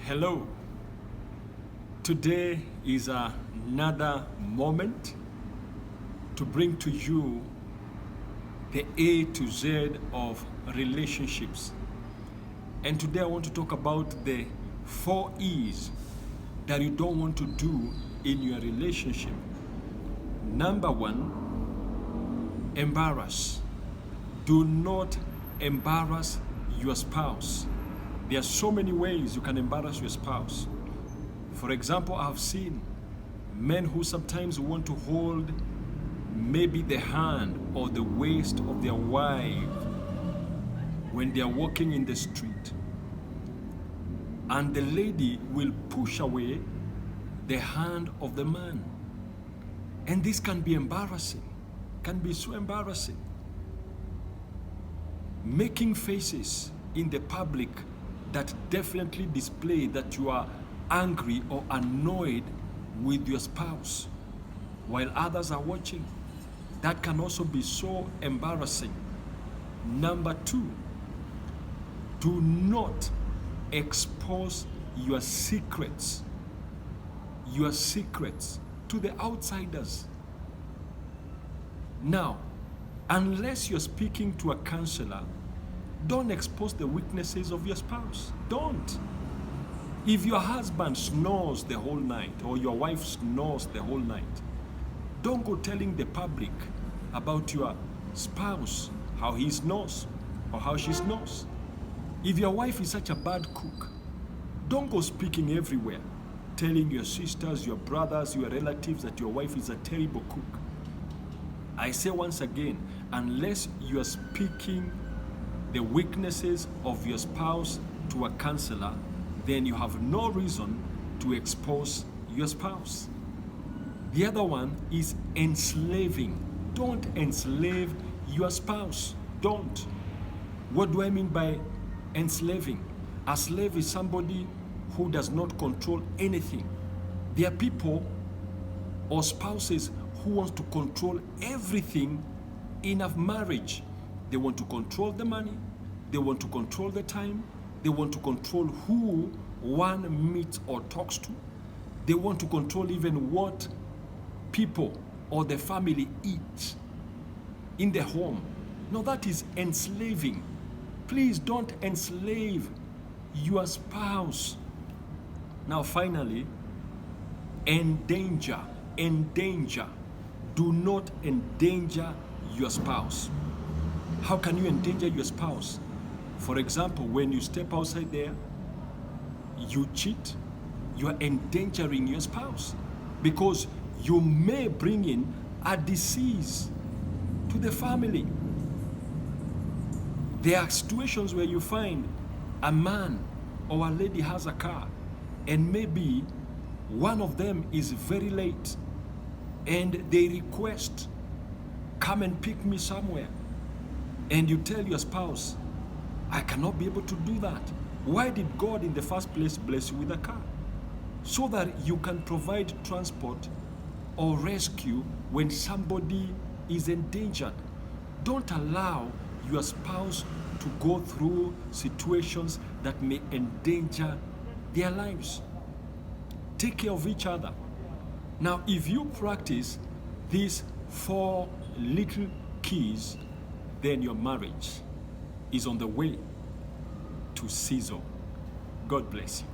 Hello. Today is another moment to bring to you the A to Z of relationships. And today I want to talk about the 4 E's that you don't want to do in your relationship. Number 1, embarrass. Do not embarrass your spouse. There are so many ways you can embarrass your spouse. For example, I've seen men who sometimes want to hold maybe the hand or the waist of their wife when they are walking in the street. And the lady will push away the hand of the man. And this can be embarrassing, can be so embarrassing. Making faces in the public that definitely display that you are angry or annoyed with your spouse while others are watching. That can also be so embarrassing. Number 2, do not expose your secrets to the outsiders. Now, unless you're speaking to a counselor, don't expose the weaknesses of your spouse. Don't. If your husband snores the whole night or your wife snores the whole night, don't go telling the public about your spouse, how he snores or how she snores. If your wife is such a bad cook, don't go speaking everywhere, telling your sisters, your brothers, your relatives that your wife is a terrible cook. I say once again, unless you are speaking the weaknesses of your spouse to a counselor, then you have no reason to expose your spouse. The other one is enslaving. Don't enslave your spouse. Don't. What do I mean by enslaving? A slave is somebody who does not control anything. There are people or spouses who want to control everything in a marriage. They want to control the money, they want to control the time, they want to control who one meets or talks to. They want to control even what people or the family eat in the home. Now that is enslaving. Please don't enslave your spouse. Now finally, endanger. Do not endanger your spouse. How can you endanger your spouse? For example, when you step outside there, you cheat, you are endangering your spouse because you may bring in a disease to the family. There are situations where you find a man or a lady has a car and maybe one of them is very late and they request, come and pick me somewhere. And you tell your spouse, I cannot be able to do that. Why did God in the first place bless you with a car? So that you can provide transport or rescue when somebody is endangered. Don't allow your spouse to go through situations that may endanger their lives. Take care of each other. Now, if you practice these 4 little keys, then your marriage is on the way to sizzle. God bless you.